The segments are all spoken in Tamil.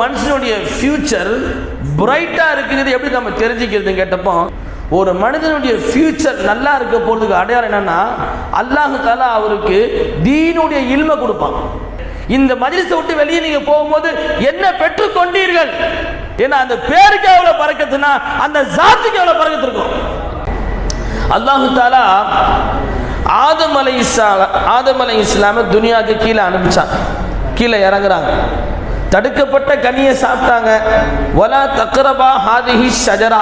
மனுஷனுடைய ஃபியூச்சர் பிரைட்டா இருக்குது எப்படி நம்ம தெரிஞ்சுக்கிறது கேட்டப்போ, ஒரு மனிதனுடைய ஃபியூச்சர் நல்லா இருக்க போறதுக்கு அடையாளம் என்னன்னா, அல்லாஹ் தஆலா அவருக்கு தீனுடைய இல்மை கொடுப்பான். இந்த மஜ்லிஸை விட்டு வெளியே நீங்க போகும்போது என்ன பெற்றுக் கொண்டீர்கள், ஏன்னா அந்த பேருக்கு எவ்வளவு பரக்கத்துனா அந்த ஜாத்துக்கு எவ்வளவு பரக்கத்து இருக்கும். அல்லாஹ் தஆலா ஆதம் அலைஹிஸ்ஸலாமை துனியாவுக்கு கீழே அனுப்பிச்சான். கீழே இறங்குறாங்க, தடுக்கப்பட்ட கனியை சாப்பிட்டாங்க. வலா தக்ரபா ஹாதிஹி ஷஜரா,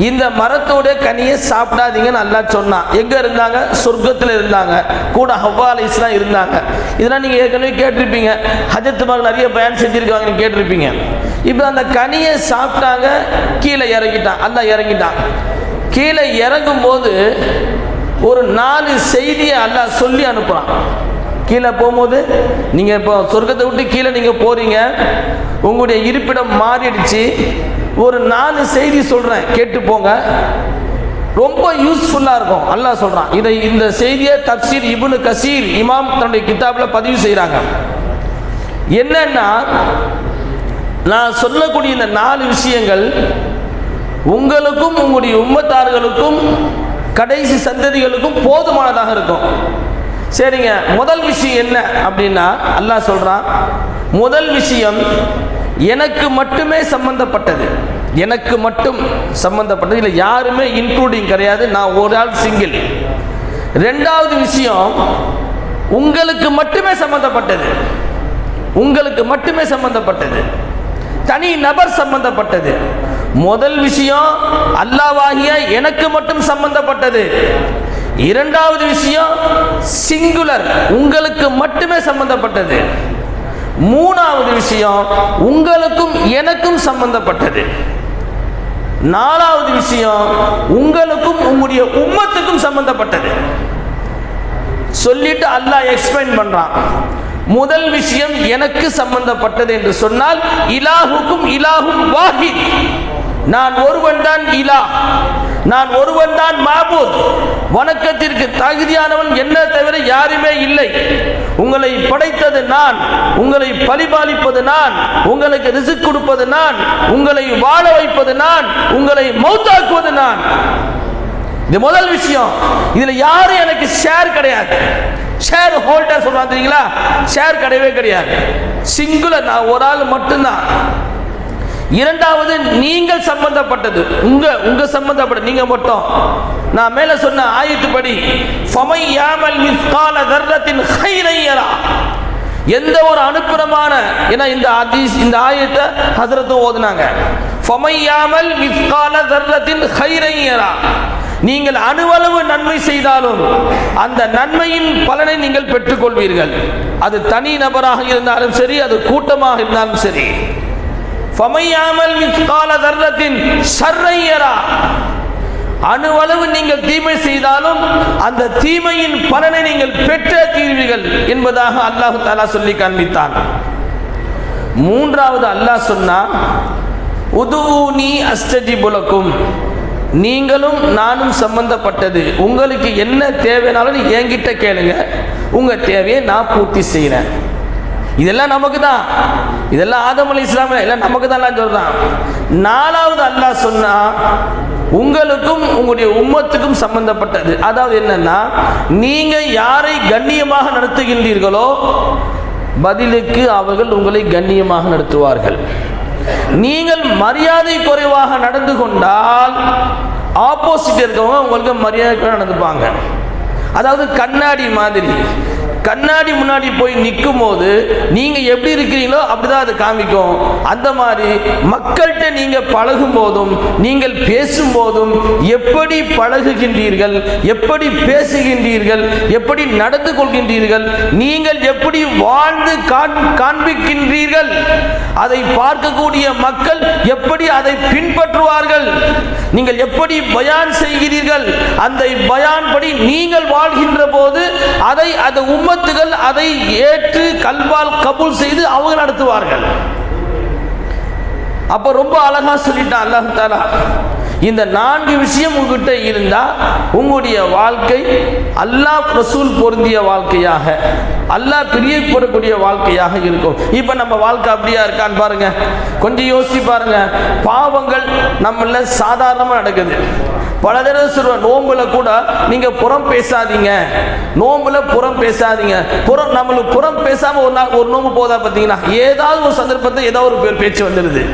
இந்த மரத்தோட கனியை சாப்பிடாதீங்கன்னு அல்லாஹ் சொன்னான். எங்க இருந்தாங்க? சொர்க்கத்தில் இருந்தாங்க. கூட ஹவ்வா அலைஹிஸ்ஸலாம் இருந்தாங்க. இதெல்லாம் நீங்க ஏற்கனவே கேட்டிருப்பீங்க, ஹஜ்ஜத்துமாக நிறைய பயன் செஞ்சிருக்காங்க கேட்டிருப்பீங்க. இப்போ அந்த கனியை சாப்பிட்டாங்க, கீழே இறங்கிட்டான். அல்லாஹ் இறங்கிட்டான். கீழே இறங்கும் போது ஒரு 4 செய்தியை அல்லாஹ் சொல்லி அனுப்புறான். கீழே போகும்போது நீங்கள் இப்போ சொர்க்கத்தை விட்டு கீழே நீங்கள் போகிறீங்க, உங்களுடைய இருப்பிடம் மாறிடுச்சு. ஒரு 4 செய்தி சொல்கிறேன், கேட்டு போங்க, ரொம்ப யூஸ்ஃபுல்லாக இருக்கும். அல்லாஹ் சொல்கிறான். இந்த செய்தியை தப்சீர் இப்னு கசீர் இமாம் தன்னுடைய கிதாபில் பதிவு செய்கிறாங்க. என்னன்னா, நான் சொல்லக்கூடிய இந்த 4 விஷயங்கள் உங்களுக்கும் உங்களுடைய உம்மத்தார்களுக்கும் கடைசி சந்ததிகளுக்கும் போதுமானதாக இருக்கும். சரிங்க, முதல் விஷயம் என்ன அப்படின்னா, அல்லாஹ் சொல்றான், முதல் விஷயம் எனக்கு மட்டுமே சம்பந்தப்பட்டது. எனக்கு மட்டும் சம்பந்தப்பட்டது, இல்லை யாருமே இன்க்ளூடிங் கிடையாது, நான் ஒரு ஆள் சிங்கிள். ரெண்டாவது விஷயம் உங்களுக்கு மட்டுமே சம்பந்தப்பட்டது. உங்களுக்கு மட்டுமே சம்பந்தப்பட்டது, தனி நபர் சம்பந்தப்பட்டது. முதல் விஷயம் அல்லாஹ்வாகிய எனக்கு மட்டும் சம்பந்தப்பட்டது. இரண்டாவது விஷயம் சிங்குலர், உங்களுக்கு மட்டுமே சம்பந்தப்பட்டது. மூணாவது விஷயம் உங்களுக்கும் எனக்கும் சம்பந்தப்பட்டது. நாலாவது விஷயம் உங்களுக்கும் உங்களுடைய உம்மத்துக்கும் சம்பந்தப்பட்டது. சொல்லிட்டு அல்லாஹ் எக்ஸ்பிளைன் பண்றான். முதல் விஷயம் எனக்கு சம்பந்தப்பட்டது என்று சொன்னால், இலாஹுக்கும் இலாஹும் வாஹித், நான் ஒருவன் தான் இலாஹ், நான் ஒருவன் தான் மாபூத், வணக்கத்திற்கு தகுதியானவன் என்ன தவிர யாருமே இல்லை. உங்களை படைத்தது நான், உங்களை பரிபாலிப்பது நான், உங்களுக்கு ரிஸ்க் கொடுப்பது நான், உங்களை வாழ வைப்பது நான், உங்களை மௌத்தாக்குவது நான். இது முதல் விஷயம். இதுல யாரும் எனக்கு ஷேர் கிடையாது. ஷேர் ஹோல்டர் சொல்றாங்க தெரியுங்களா, ஷேர் கிடையவே கிடையாது. சிங்குலர், நான் ஒரு ஆள் மட்டும்தான். இரண்டாவது நீங்கள் சம்பந்தப்பட்டது, உங்க சம்பந்தப்பட்ட நீங்க மட்டும். நான் மேல சொன்ன ஆயத்துப்படி ஃபமை யாமல் மிஸ்கால தர்ரத்தின் கைரன் யரா, எந்த ஒரு அனுப்புறமான, ஏன்னா இந்த ஆயத்தை ஹஸரத்தும் ஓதுனாங்க. ஃபமை யாமல் மிஸ்கால தர்ரத்தின் கைரன் யரா, நீங்கள் அணுவளவு நன்மை செய்தாலும் அந்த நன்மையின் பலனை நீங்கள் பெற்றுக்கொள்வீர்கள். அது தனி நபராக இருந்தாலும் சரி, அது கூட்டமாக இருந்தாலும் சரி. ஃபமையாமல் மிஸ்கால தர்ரத்தின் ஷர்ரன் யரா, அணுவளவு நீங்கள் தீமை செய்தாலும் அந்த தீமையின் பலனை நீங்கள் பெற்றே தீர்வீர்கள் என்பதாக அல்லாஹ் தஆலா சொல்லி காண்பித்தான். மூன்றாவது அல்லாஹ் சொன்னான், உதுஊனி அஸ்தஜிபு லக்கும், நீங்களும் நானும் சம்பந்தப்பட்டது. உங்களுக்கு என்ன தேவைனாலும் என்கிட்ட கேளுங்க, உங்க தேவையை நான் பூர்த்தி செய்கிறேன். இதெல்லாம் நமக்கு தான், இதெல்லாம் ஆதம் அலைஹிஸ்ஸலாம் எல்லாம் நமக்கு தான் சொல்றான். நாலாவது அல்லாஹ் சொன்னா, உங்களுக்கும் உங்களுடைய உம்மத்துக்கும் சம்பந்தப்பட்டது. அதாவது என்னன்னா, நீங்க யாரை கண்ணியமாக நடத்துகின்றீர்களோ பதிலுக்கு அவர்கள் உங்களை கண்ணியமாக நடத்துவார்கள். நீங்கள் மரியாதை குறைவாக நடந்து கொண்டால் ஆப்போசிட் இருக்கவங்க உங்களுக்கு மரியாதை நடந்துப்பாங்க. அதாவது கண்ணாடி மாதிரி, கண்ணாடி முன்னாடி போய் நிற்கும் போது நீங்க எப்படி இருக்கிறீங்களோ அப்படிதான் அது காமிக்கும். அந்த மாதிரி மக்கள்கிட்ட நீங்க பழகும் போதும் நீங்கள் பேசும் போதும் எப்படி பழகுகின்றீர்கள், எப்படி பேசுகின்றீர்கள், எப்படி நடந்து கொள்கின்றீர்கள், நீங்கள் எப்படி வாழ்ந்து காண்பிக்கின்றீர்கள், அதை பார்க்கக்கூடிய மக்கள் எப்படி அதை பின்பற்றுவார்கள். நீங்கள் எப்படி பயான் செய்கிறீர்கள், அந்த பயான் படி நீங்கள் வாழ்கின்ற போது அதை உம்மத்துகள் அதை ஏற்று கல்வால் கபூல் செய்து அவங்க நடத்துவார்கள். அப்ப ரொம்ப அழகா சொல்லிட்டான் அல்லாஹ் தஆலா, இந்த 4 விஷயம் உங்ககிட்ட இருந்தா உங்களுடைய வாழ்க்கை அல்லாஹ் ரசூல் பொருந்திய வாழ்க்கையாக, அல்லாஹ் பிரியப்படக்கூடிய வாழ்க்கையாக இருக்கும். இப்போ நம்ம வாழ்க்கை அப்படியா இருக்கான்னு பாருங்க, கொஞ்சம் யோசிச்சு பாருங்க. பாவங்கள் நம்மள சாதாரணமாக நடக்குது. பல தடவை சொல்லுவேன், நோம்புல கூட நீங்க புறம் பேசாதீங்க, நோம்புல புறம் பேசாதீங்க. நம்மளுக்கு புறம் பேசாம ஒரு நோம்பு போதா பார்த்தீங்கன்னா, ஏதாவது ஒரு சந்தர்ப்பத்தை ஏதாவது ஒரு பேச்சு வந்துடுது.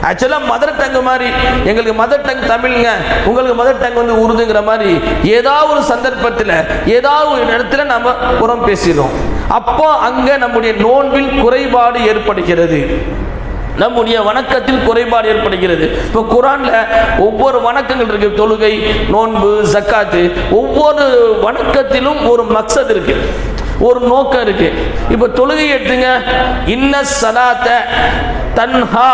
ஆக்சுவலாக மதர் டங் மாதிரி, எங்களுக்கு மதர் டங் தமிழ்ங்க, உங்களுக்கு மதர் டங் வந்து உருதுங்கிற மாதிரி ஏதாவது ஒரு சந்தர்ப்பத்தில் ஏதாவது ஒரு இடத்துல நம்ம புறம் பேசிடுறோம். அப்போ அங்கே நம்முடைய நோன்பில் குறைபாடு ஏற்படுகிறது, நம்முடைய வணக்கத்தில் குறைபாடு ஏற்படுகிறது. இப்போ குர்ஆன்ல ஒவ்வொரு வணக்கங்கள் இருக்கு, தொழுகை, நோன்பு, ஜக்காத்து, ஒவ்வொரு வணக்கத்திலும் ஒரு மக்சத் இருக்கு, ஒரு நோக்கம் இருக்கு. இப்போ தொழுகை எடுத்துங்க, இன்ன ஸலாத்த தன்ஹா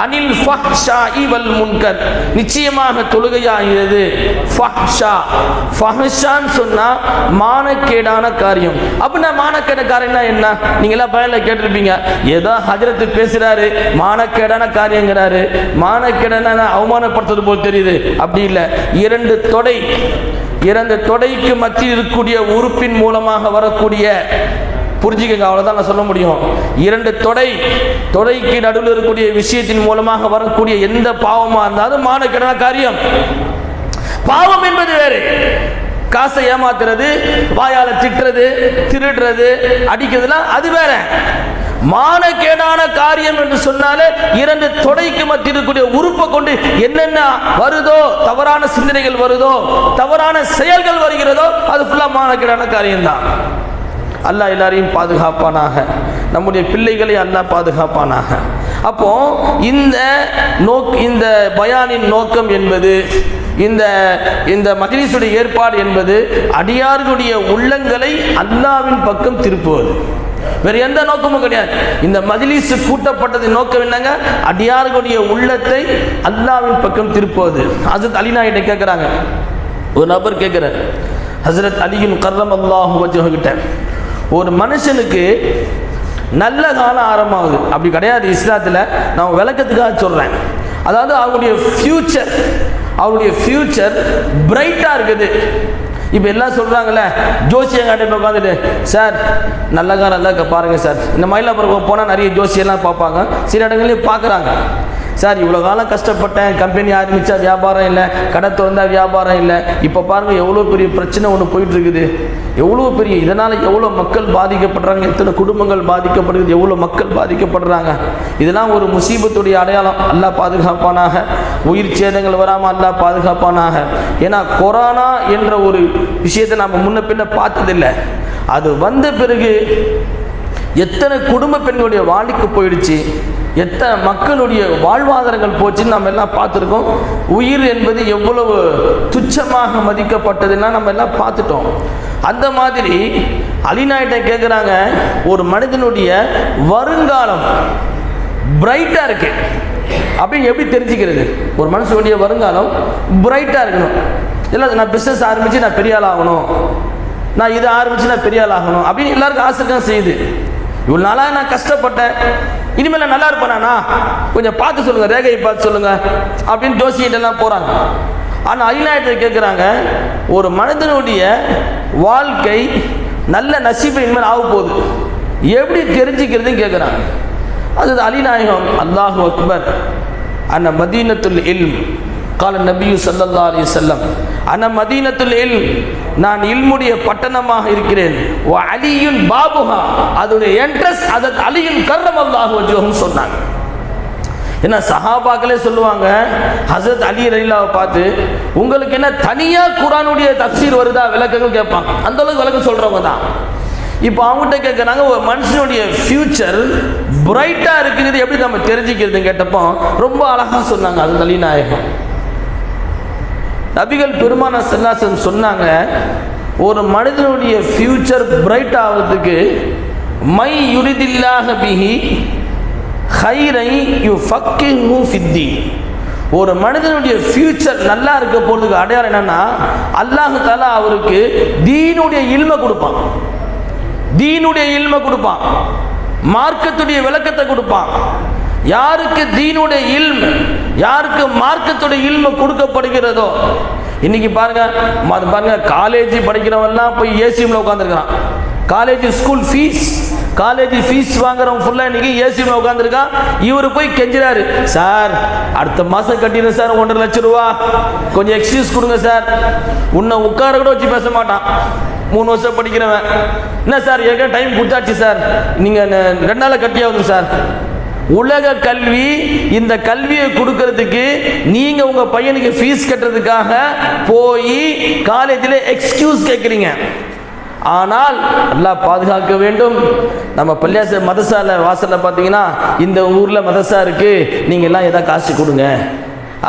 அனில் ஃபஹ்ஷாஇ வல் முன்கர், நிச்சயமாக தொழுகையாகிறது ஃபஹ்ஷான்னு சொன்னா மானக்கேடான காரியம். அப்படின்னா மானக்கேடான காரியம்னா என்ன? நீங்களா பயன்ல கேட்டிருப்பீங்க, ஏதோ ஹஜ்ரத்து பேசுறாரு மானக்கேடான காரியங்கிறாரு, மானக்கேடான அவமானப்படுத்துறது போல் தெரியுது. அப்படி இல்லை. இரண்டு தொடைக்கு மத்தியில் இருக்கக்கூடிய உறுப்பின் மூலமாக வரக்கூடிய, புரிஞ்சுக்கங்க, அவ்வளவுதான் நான் சொல்ல முடியும். இரண்டு தொடைக்கு நடுவில் இருக்கக்கூடிய விஷயத்தின் மூலமாக வரக்கூடிய எந்த பாவமா இருந்தாலும் மானக்கேடான காரியம். பாவம் என்பது வேறு, காசை ஏமாத்துறது, வாயால திட்டுறது, திருடுறது, அடிக்கிறதுலாம் அது வேற. மானக்கேடான காரியம் என்று சொன்னாலே இரண்டு தொடைக்கு மத்தியில் இருக்கக்கூடிய உறுப்பை கொண்டு என்னென்ன வருதோ, தவறான சிந்தனைகள் வருதோ, தவறான செயல்கள் வருகிறதோ, அது ஃபுல்லா மானக்கேடான காரியம்தான். அல்லாஹ் எல்லாரையும் பாதுகாப்பானாக, நம்முடைய பிள்ளைகளை அல்லாஹ் பாதுகாப்பானாக. அப்போ இந்த பயானின் நோக்கம் என்பது, இந்த மஜ்லிஸுடைய ஏற்பாடு என்பது அடியார்களுடைய உள்ளங்களை அல்லாஹ்வின் பக்கம் திருப்புவது, வேற எந்த நோக்கமும் கிடையாது. இந்த மஜ்லிஸ் கூட்டப்பட்டதின் நோக்கம் என்னங்க? அடியார்களுடைய உள்ளத்தை அல்லாஹ்வின் பக்கம் திருப்புவது. ஹஜ்ரத் அலி நாயிட்ட கேட்கிறாங்க, ஒரு நபர் கேட்கிறார், ஹஜ்ரத் அலியின் கர்ரமல்லாஹு வஜ்ஹு கிட்ட, ஒரு மனுஷனுக்கு நல்ல காலம் ஆரம்பமாகுது, அப்படி கிடையாது இஸ்லாத்தில், நான் விளக்கத்துக்காக சொல்றேன். அதாவது அவருடைய ஃபியூச்சர் பிரைட்டா இருக்குது. இப்போ எல்லாம் சொல்றாங்கல்ல, ஜோசியங்காட்ட போய் உட்காந்துட்டு, சார் நல்ல காலம் நல்லா பாருங்க சார், இந்த மயிலாப்புறம் போனால் நிறைய ஜோசியெல்லாம் பார்ப்பாங்க, சில இடங்கள்லையும் பார்க்குறாங்க. சார் இவ்வளோ காலம் கஷ்டப்பட்டேன், கம்பெனி ஆரம்பித்தா வியாபாரம் இல்லை, கடை திறந்தா வியாபாரம் இல்லை, இப்போ பாருங்கள் எவ்வளோ பெரிய பிரச்சனை ஒன்று போயிட்டு இருக்குது, எவ்வளோ பெரிய, இதனால் எவ்வளோ மக்கள் பாதிக்கப்படுறாங்க, எத்தனை குடும்பங்கள் பாதிக்கப்படுகிறது, எவ்வளோ மக்கள் பாதிக்கப்படுறாங்க. இதெல்லாம் ஒரு முசீபத்துடைய அடையாளம். அல்லாஹ் பாதுகாப்பானாக, உயிர் சேதங்கள் வராமல் அல்லாஹ் பாதுகாப்பானாக. ஏன்னா கொரோனா என்ற ஒரு விஷயத்தை நம்ம முன்ன பின்ன பார்த்ததில்லை. அது வந்த பிறகு எத்தனை குடும்ப பெண்களுடைய வாழ்க்கை போயிடுச்சு, எத்தனை மக்களுடைய வாழ்வாதாரங்கள் போச்சுன்னு நம்ம எல்லாம் பார்த்துருக்கோம். உயிர் என்பது எவ்வளவு துச்சமாக மதிக்கப்பட்டதுன்னா நம்ம எல்லாம் பார்த்துட்டோம். அந்த மாதிரி அலிநாயிட்ட கேட்குறாங்க, ஒரு மனிதனுடைய வருங்காலம் பிரைட்டாக இருக்கு அப்படின்னு எப்படி தெரிஞ்சுக்கிறது? ஒரு மனுஷனுடைய வருங்காலம் பிரைட்டாக இருக்கணும். இல்லை நான் பிஸ்னஸ் ஆரம்பித்து நான் பெரிய ஆள் ஆகணும், நான் இதை ஆரம்பித்து நான் பெரிய ஆள் ஆகணும் அப்படின்னு எல்லாருக்கும் ஆசை தான் செய்யுது. இவ்வளோ நாளாக நான் கஷ்டப்பட்டேன், இனிமேல் நான் நல்லா இருப்பேனா, கொஞ்சம் பார்த்து சொல்லுங்கள், ரேகையை பார்த்து சொல்லுங்கள் அப்படின்னு ஜோசியிட்டெல்லாம் போகிறாங்க. ஆனால் அலிநாயகத்தை கேட்குறாங்க, ஒரு மனிதனுடைய வாழ்க்கை நல்ல நசீபை இனிமேல் ஆக போகுது, எப்படி தெரிஞ்சுக்கிறதுன்னு கேட்குறாங்க. அது அலிநாயகம், அல்லாஹு அக்பர், அன்ன மதீனத்துல் இல்ம் கால நபி ஸல்லல்லாஹு அலைஹி வஸல்லம், அன்ன மதீனத்துல் இல்ம், நான் இல்முடைய பட்டணமாக இருக்கிறேன், வ அலியுன் பாபுஹா, அதோடைய என்ட்ரன்ஸ் ஹஜ்ரத் அலியுன் கர்ரமல்லாஹு வஜ்ஹு சொன்னாங்க. ஏன்னா சஹாபாக்களே சொல்லுவாங்க, ஹஜ்ரத் அலி ரலியல்லாஹு பார்த்து, உங்களுக்கு என்ன தனியா குர்ஆனுடைய தஃப்சீர் வருதா, விளக்கங்கள் கேட்பாங்க, அந்த அளவுக்கு விளக்கம் சொல்றவங்க தான். இப்போ அவங்ககிட்ட கேட்குறாங்க, ஒரு மனுஷனுடைய ஃபியூச்சர் பிரைட்டாக இருக்குது எப்படி நம்ம தெரிஞ்சுக்கிறதுன்னு கேட்டப்போ ரொம்ப அழகாக சொன்னாங்க. அது நலிநாயகம் நபிகள் பெருமானார் ஸல்லல்லாஹு அலைஹி வஸல்லம் சொன்னாங்க, ஒரு மனிதனுடைய ஃபியூச்சர் பிரைட் ஆகிறதுக்கு மை யுரிதில்லாஹ பிஹி ஹைரை யுஃபக்கிஹு ஃபித்தீன், ஒரு மனிதனுடைய ஃபியூச்சர் நல்லா இருக்க போகிறதுக்கு அடையாளம் என்னன்னா, அல்லாஹ் தஆலா அவருக்கு தீனுடைய இல்மை கொடுப்பான், தீனுடைய இல்மை கொடுப்பான், மார்க்கத்துடைய விளக்கத்தை கொடுப்பான். யாருக்கு தீனுடைய இல்ம், யாருக்கு மார்க்கத்துடைய இல்மு கொடுக்கப்படுகிறதோ, இன்னைக்கு பாருங்க காலேஜ் படிக்கிறவெல்லாம் போய் ஏசி ரூம்ல உட்காந்துருக்கிறான், college school fees, college fees வாங்குறவங்க ஃபுல்லாக இன்னைக்கு ஏசியில் உட்காந்துருக்கான். இவர் போய் கெஞ்சுறாரு, சார் அடுத்த மாதம் கட்டிடுறேன் சார் 1.5 லட்சம் ரூபா, கொஞ்சம் எக்ஸ்கியூஸ் கொடுங்க சார். உன்னை உட்கார கூட வச்சு பேச மாட்டான். 3 வருஷம் படிக்கிறவன், என்ன சார் ஏற்கனவே டைம் கொடுத்தாச்சு சார், நீங்கள் 2 நாளில் கட்டியாகுது சார். உலக கல்வி, இந்த கல்வியை கொடுக்கறதுக்கு நீங்க உங்க பையனுக்கு ஃபீஸ் கட்டுறதுக்காக போய் காலேஜில் எக்ஸ்கியூஸ் கேட்குறீங்க. ஆனால் அல்லாஹ் பாதுகாக்க வேண்டும். நம்ம பள்ளியாச மதரசால வாசல்ல பார்த்தீங்கன்னா, இந்த ஊரில் மதரசா இருக்கு, நீங்கள் எல்லாம் ஏதாவது காசு கொடுங்க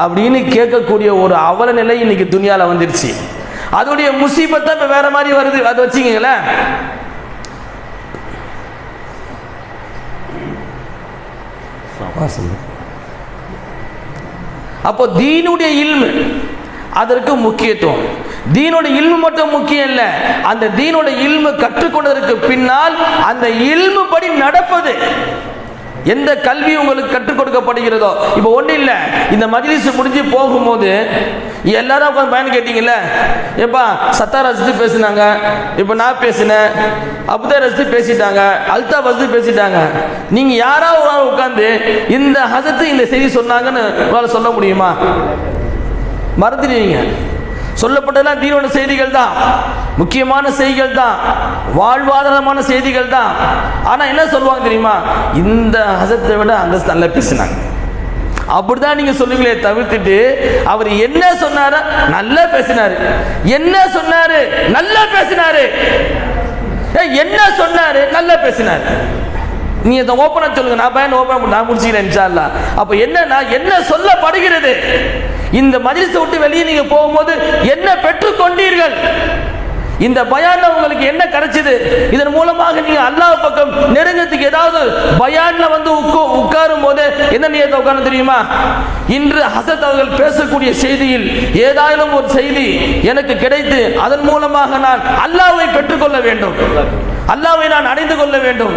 அப்படின்னு கேட்கக்கூடிய ஒரு அவல நிலை இன்னைக்கு துனியாவில் வந்துருச்சு. அதோடைய முசீபத்தை இப்போ வேற மாதிரி வருது. அதை வச்சுக்கங்களேன். அப்போ தீனுடைய இல்மு அதற்கு முக்கியத்துவம். தீனோட இல்மு மட்டும் முக்கியம் இல்லை, அந்த தீனோட இல்மு கற்றுக்கொண்டதற்கு பின்னால் அந்த இல்மு படி நடப்பது. எந்த கல்வி உங்களுக்கு கற்றுக் கொடுக்கப்படுகிறதோ, இப்போ ஒன்றும் இல்லை, இந்த மஜ்லிஸ் முடிஞ்சு போகும்போது எல்லாரும் உட்காந்து பயன் கேட்டீங்கல்ல, எப்பா சத்தா ரசித்து பேசினாங்க, இப்போ நான் பேசினேன், அப்தா ரசித்து பேசிட்டாங்க, அல்தா ரசித்து பேசிட்டாங்க. நீங்கள் யாராவது உட்காந்து இந்த ஹசத்து இந்த செய்தி சொன்னாங்கன்னு உங்களால் சொல்ல முடியுமா? மறந்துடுவீங்க. சொல்லப்பட்டதெல்லாம் தீனோட செய்திகள் தான், முக்கியமான செய்திகள் தான், வாழ்வாதாரமான செய்திகள் தான். ஆனால் என்ன சொல்லுவாங்க தெரியுமா? இந்த ஹசத்தை விட அந்த நல்லா பேசினாங்க, அப்படிதான் நீங்க சொல்லுங்களே தவிர்த்துட்டு, அவர் என்ன சொன்னாரு? நல்லா பேசினாரு. என்ன சொன்னாரு? நல்லா பேசினாரு. என்ன சொன்னாரு? நல்லா பேசினாரு. நீ இதை ஓப்பனா சொல்லுங்க, நான் பயன் ஓப்பன் நான் முடிச்சுக்கிறேன் இன்ஷா அல்லாஹ். அப்ப என்னன்னா, என்ன சொல்லப்படுகிறது? இந்த மஜ்லிஸை விட்டு வெளியே நீங்க போகும்போது என்ன பெற்றுக் கொண்டீர்கள்? இந்த பயான்ல உங்களுக்கு என்ன கிடைச்சது? இதன் மூலமாக நீங்க அல்லாஹ் பக்கம் நெருங்கத்துக்கு ஏதாவது பயான்ல வந்து உட்காரும் போது என்ன நியத்தை உட்கார்ந்து தெரியுமா? இன்று ஹசரத் அவர்கள் பேசக்கூடிய செய்தியில் ஏதாயிலும் ஒரு செய்தி எனக்கு கிடைத்து அதன் மூலமாக நான் அல்லாஹ்வை பெற்றுக்கொள்ள வேண்டும், அல்லாஹ்வை நான் அடைந்து கொள்ள வேண்டும்,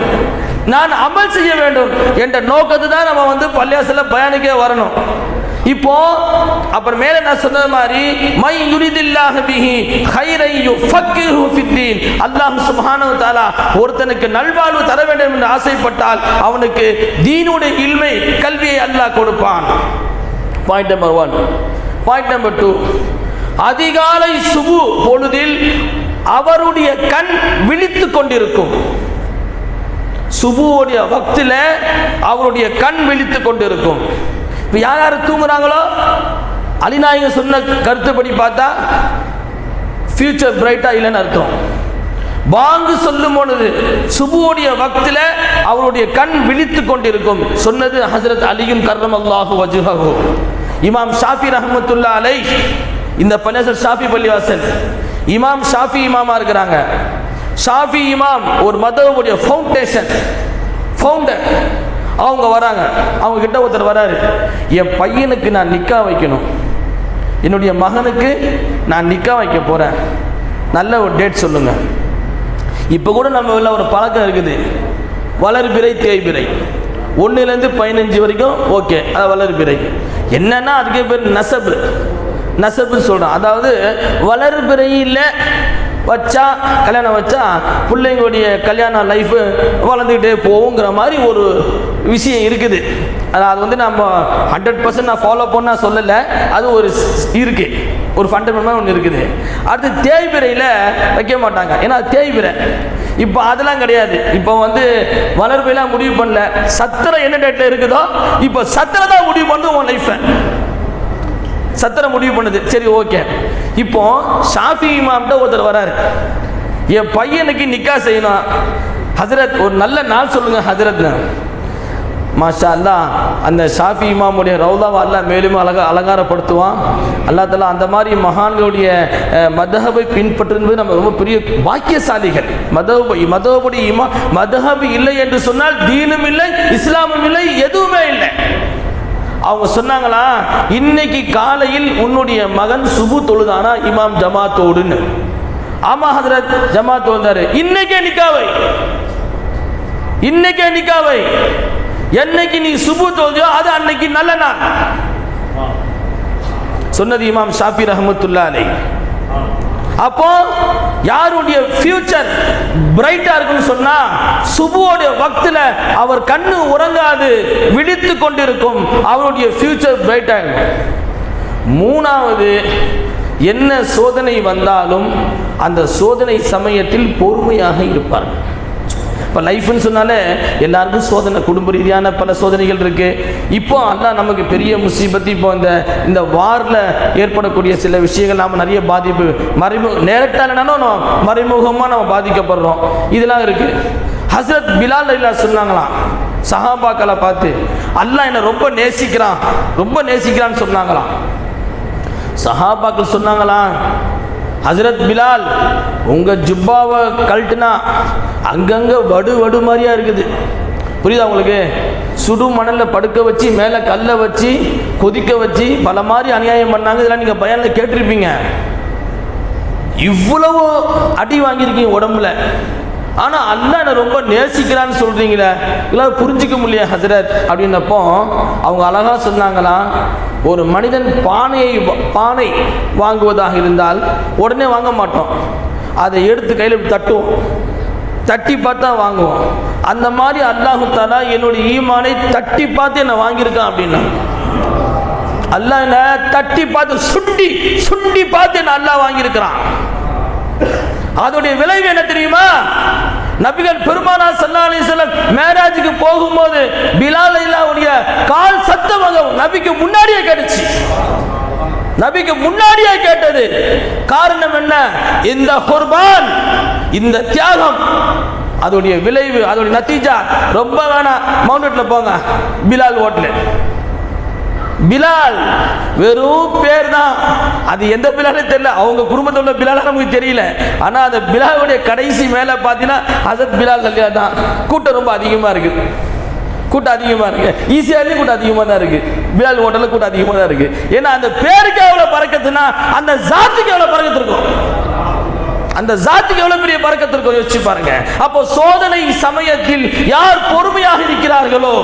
நான் அமல் செய்ய வேண்டும் என்ற நோக்கத்தை தான் நம்ம வந்து பள்ளியாசல பயானுக்கே வரணும். இப்போ அப்புறம் மேல நான் சொன்னது மாதிரி, மை யுரிதில்லாஹு பிஹி கைரை யுஃபக்கிஹு ஃபித்தீன், அல்லாஹ் சுப்ஹானஹு வ தஆலா ஒருத்தனுக்கு நல்வாழ்வு தர வேண்டும் என்று ஆசைப்பட்டால் அவனுக்கு தீனுடைய இல்மை கல்வியை அல்லாஹ் கொடுப்பான். Point number 1. பாயிண்ட் நம்பர் 2, அதிகாலை சுபு பொழுதில் அவருடைய கண் விழித்துக் கொண்டிருக்கும். சுபுவுடைய வக்தில அவருடைய கண் விழித்துக் கொண்டிருக்கும். இப்போ யார் யார் தூங்குறாங்களோ, அலிநாயகம் சொன்ன கருத்துப்படி பார்த்தா ஃபியூச்சர் பிரைட்டா இல்லைன்னு அர்த்தம். பாங்கு சொல்லும் பொழுது சுபுவுடைய வக்தில அவருடைய கண் விழித்துக் கொண்டிருக்கும். சொன்னது ஹஜ்ரத் அலியும் கர்ரமல்லாஹு வஜ்ஹஹு. இமாம் ஷாஃபி ரஹ்மத்துல்லாஹி அலைஹ், இந்த பள்ளிவாசல் ஷாஃபி பள்ளிவாசல், இமாம் ஷாஃபி இமாமா இருக்கிறாங்க. ஷாஃபி இமாம் ஒரு மதவுடைய ஃபவுண்டேஷன், ஃபவுண்டர். அவங்க வராங்க, அவங்க கிட்ட ஒருத்தர் வராரு, என் பையனுக்கு நான் நிக்கா வைக்கணும், என்னுடைய மகனுக்கு நான் நிக்கா வைக்க போறேன், நல்ல ஒரு டேட் சொல்லுங்க. இப்போ கூட நம்ம உள்ள ஒரு பழக்கம் இருக்குது, வளர்பிறை தேய்பிறை, 1லேருந்து 15 வரைக்கும் ஓகே, அது வளர்பிறை. என்னன்னா அதுக்கு பேர் நசபு, நசபுன்னு சொல்கிறோம். அதாவது வளர்பிறையில் வச்சா, கல்யாணம் வச்சா பிள்ளைங்களுடைய கல்யாண லைஃபு வளர்ந்துக்கிட்டே போகுங்கிற மாதிரி ஒரு விஷயம் இருக்குது. அது வந்து நம்ம 100% நான் ஃபாலோ பண்ண சொல்லலை, அது ஒரு இருக்கு, ஒரு ஃபண்டமெண்டல் ஒன்று இருக்குது. அடுத்து தேய்பிறையில் வைக்க மாட்டாங்க, ஏன்னா தேய்பிறை. இப்போ அதெல்லாம் கிடையாது. இப்போ வந்து வளர்பிறைலாம் முடிவு பண்ணல, சத்திரம் என்ன டேட்டில் இருக்குதோ இப்போ சத்திரம் தான் முடிவு பண்ணுது உன் லைஃப்பை, சத்திரம் முடிவு பண்ணுது. சரி ஓகே. இப்போ ஷாஃபி இமாம்கிட்ட ஒருத்தர் வராரு, என் பையனுக்கு நிக்கா செய்யணும் ஹஜரத், ஒரு நல்ல நாள் சொல்லுங்க ஹஜரத். மாஷா அல்லாஹ், அந்த ஷாஃபி இமாமுடைய ரவுதாவை அல்லாஹ் மேலும் அலங்காரப்படுத்துவான். அல்லாஹ் தஆலா அந்த மாதிரி மகான்களுடைய மதஹபை பின்பற்றுவது நம்ம ரொம்ப பெரிய பாக்கியசாலிகள். மதஹபுடைய மதஹபு இல்லை என்று சொன்னால் தீனும் இல்லை, இஸ்லாமும் இல்லை, எதுவுமே இல்லை. அவங்க சொன்னாங்களா, இன்னைக்கு காலையில் உன்னுடைய மகன் சுபு தொழுதானா இமாம் ஜமாத்தோடுன்னு. ஆமா ஹஜரத், ஜமாத் வந்தாரு. இன்னைக்கே நிக்காவை, இன்னைக்கே நிக்காவை, என்னைக்கு நீ சுபு தொழுதியோ அது அன்னைக்கு நல்ல நாள். சொன்னது இமாம் ஷாஃபி ரஹ்மத்துல்லாஹி அலைஹி. அப்போ யாருடைய ஃபியூச்சர் பிரைட்டா இருக்குன்னு சொன்னா சுபுவோடைய வக்தில அவர் கண்ணு உறங்காது விழித்து கொண்டிருக்கும், அவருடைய ஃபியூச்சர் பிரைட்டா இருக்கும். மூணாவது, என்ன சோதனை வந்தாலும் அந்த சோதனை சமயத்தில் பொறுமையாக இருப்பார்கள். இப்போ லைஃப்னு சொன்னாலே எல்லாருக்கும் சோதனை, குடும்ப ரீதியான பல சோதனைகள் இருக்கு. இப்போ அல்லாஹ் நமக்கு பெரிய முசீபத்து, இப்போ இந்த வாரில் ஏற்படக்கூடிய சில விஷயங்கள் நாம் நிறைய பாதிப்பு, நேரட்டாக இல்லைனாலும் மறைமுகமாக நம்ம பாதிக்கப்படுறோம். இதெல்லாம் இருக்கு. ஹஸ்ரத் பிலால் ரலியல்லாஹு சொன்னாங்களாம் சஹாபாக்களை பார்த்து, அல்லாஹ் என்னை ரொம்ப நேசிக்கிறான்னு சொன்னாங்களாம். சஹாபாக்கள் சொன்னாங்களாம், ஹஜ்ரத் பிலால் உங்க ஜுப்பாவை கழட்டுனா அங்கங்க வடு மாதிரியா இருக்குது. புரியுதா உங்களுக்கு? சுடு மணலில் படுக்க வச்சு மேலே கல்லை வச்சு கொதிக்க வச்சு பல மாதிரி அநியாயம் பண்ணாங்க. இதெல்லாம் நீங்கள் பயானில் கேட்டிருப்பீங்க. இவ்வளவு அடி வாங்கியிருக்கீங்க உடம்புல, ஆனால் அல்லாஹ் என்னை ரொம்ப நேசிக்கிறான்னு சொல்கிறீங்களே, இதெல்லாம் புரிஞ்சிக்க முடியல ஹஜ்ரத் அப்படின்னப்போ அவங்க அழகாக சொன்னாங்களாம், ஒரு மனிதன் பானை வாங்குவதாக இருந்தால் உடனே வாங்க மாட்டோம், அதை எடுத்து கையில் தட்டுவோம், தட்டி பார்த்தா வாங்குவோம். அந்த மாதிரி அல்லாஹு தஆலா என்னுடைய ஈமானை தட்டி பார்த்து என்னை வாங்கியிருக்கான் அப்படின்னா, அல்லாஹ் என்ன தட்டி பார்த்து சுண்டி பார்த்து என்ன அல்லாஹ் வாங்கியிருக்கிறான். அதோடைய விளைவு என்ன தெரியுமா? நபிகள் பெருமானார் ஸல்லல்லாஹு அலைஹி வஸல்லம் மேராஜுக்கு போகும்போது பிலால் ரலியல்லாஹுடைய கால் சத்தம் நபிக்கு முன்னாடியே கேட்டுச்சு. நபிக்கு முன்னாடியே கேட்டது காரணம் என்ன? இந்த குர்பான், இந்த தியாகம், அதோடைய விளைவு, அதோடைய நத்தீஜா ரொம்ப வேணாம், மவுண்டன்ல போங்க பிலால் ஹோட்டல். பிலால் வெறும் பேர் தான், அது எந்த பிலாலே தெரியல, அவங்க குடும்பத்தில் உள்ள பிலால நமக்கு தெரியல. ஆனால் அந்த பிலாலுடைய கடைசி மேலே பார்த்தீங்கன்னா ஹஜ்ரத் பிலால் ரலியல்லாஹு தான். கூட்டம் ரொம்ப அதிகமாக இருக்கு, ஈஸியாலே கூட்டம் அதிகமாக தான் இருக்கு. பிலால் ஹோட்டலில் கூட்டம் அதிகமாக தான் இருக்கு. ஏன்னா அந்த பேருக்கு எவ்வளோ பறக்கத்துனா அந்த ஜாத்துக்கு எவ்வளோ பறக்கத்து இருக்கும், அந்த ஜாத்துக்கு எவ்வளவு பெரிய பரக்கத்து இருக்கும் யோசிச்சு பாருங்க. அப்போ சோதனை சமயத்தில் யார் பொறுமையாக இருக்கிறார்களோ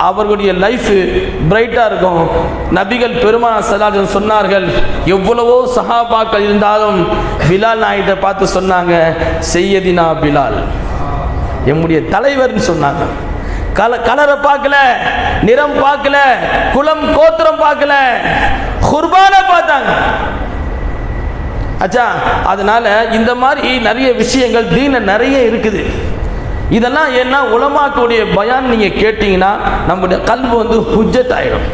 அவர்களுடைய லைஃப் பிரைட்டா இருக்கும். நபிகள் பெருமானார் ஸல்லல்லாஹு அலைஹி வஸல்லம் சொன்னார்கள், எவ்வளவோ சஹாபாக்கள் இருந்தாலும் பிலால் நாயிட்ட பார்த்து சொன்னாங்க, சையதினா பிலால், எம்முடைய தலைவர்னு சொன்னாங்க. கலரை பார்க்கல, நிறம் பார்க்கல, குலம் கோத்திரம் பார்க்கல, குர்பானை பார்த்தாங்க. அச்சா, அதனால இந்த மாதிரி நிறைய விஷயங்கள் தீன்ல நிறைய இருக்குது. இதெல்லாம் ஏன்னா உலமாக்களுடைய பயான் நீங்க கேட்டீங்கன்னா நம்முடைய கல்வி ஹுஜ்ஜத் ஆயிடும்,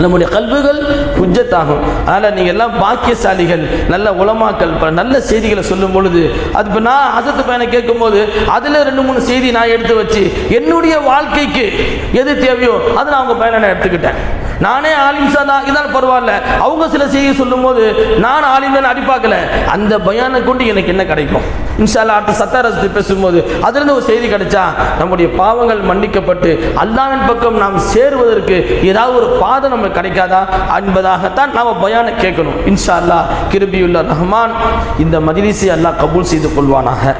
நம்முடைய கல்விகள் ஹுஜ்ஜத் ஆகும். அதனால் நீங்கள் எல்லாம் பாக்கியசாலிகள், நல்ல உலமாக்கள் நல்ல செய்திகளை சொல்லும் பொழுது, அது இப்போ நான் ஹசரத் பையனை கேட்கும்போது அதில் 2-3 செய்தி நான் எடுத்து வச்சு என்னுடைய வாழ்க்கைக்கு எது தேவையோ அதை நான் அவங்க பையனை நான் எடுத்துக்கிட்டேன். நானே ஆலிம்சா தான் இருந்தாலும் பரவாயில்ல, அவங்க சில செய்தி சொல்லும் போது நான் ஆலிம்தான் அடிப்பாக்கல, அந்த பயானை கொண்டு எனக்கு என்ன கிடைக்கும்? இன்ஷா அல்லாஹ் அடுத்த சத்தாரத்து பேசும்போது அதிலிருந்து ஒரு செய்தி கிடைச்சா நம்முடைய பாவங்கள் மன்னிக்கப்பட்டு அல்லாஹ்வின் பக்கம் நாம் சேருவதற்கு ஏதாவது ஒரு பாதை நம்ம கிடைக்காதா என்பதாகத்தான் நாம் பயானை கேட்கணும். இன்ஷா அல்லாஹ் கிருபியுள்ள ரஹ்மான் இந்த மஜ்லிஸை அல்லாஹ் கபூல் செய்து கொள்வானாக.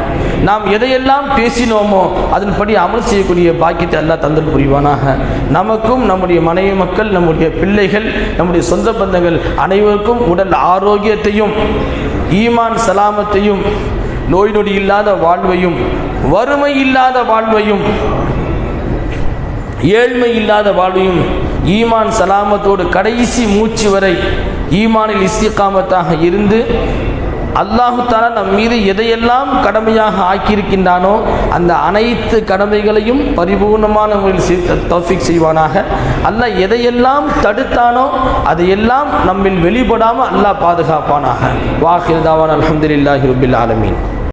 நாம் எதையெல்லாம் பேசினோமோ அதன்படி அமல் செய்யக்கூடிய பாக்கியத்தை அல்லாஹ் தந்தல் புரிவானாக. நமக்கும் நம்முடைய மனைவி மக்கள், நம்முடைய பிள்ளைகள், நம்முடைய சொந்த பந்தங்கள் அனைவருக்கும் உடல் ஆரோக்கியத்தையும் ஈமான் சலாமத்தையும் நோய் நொடி இல்லாத வாழ்வையும் வறுமை இல்லாத வாழ்வையும் ஏழ்மை இல்லாத வாழ்வையும் ஈமான் சலாமத்தோடு கடைசி மூச்சு வரை ஈமானில் இஸ்திகாமத்தாக இருந்து அல்லாஹு தஆலா நம் மீது எதையெல்லாம் கடமையாக ஆக்கியிருக்கின்றானோ அந்த அனைத்து கடமைகளையும் பரிபூர்ணமான முறையில் தௌஃபீக் செய்வானாக. அல்லாஹ் எதையெல்லாம் தடுத்தானோ அதையெல்லாம் நம்மில் வெளிப்படாமல் அல்லாஹ் பாதுகாப்பானாக. வாஹிர் தாவான் அல்ஹம்துலில்லாஹி ரப்பில் ஆலமீன்.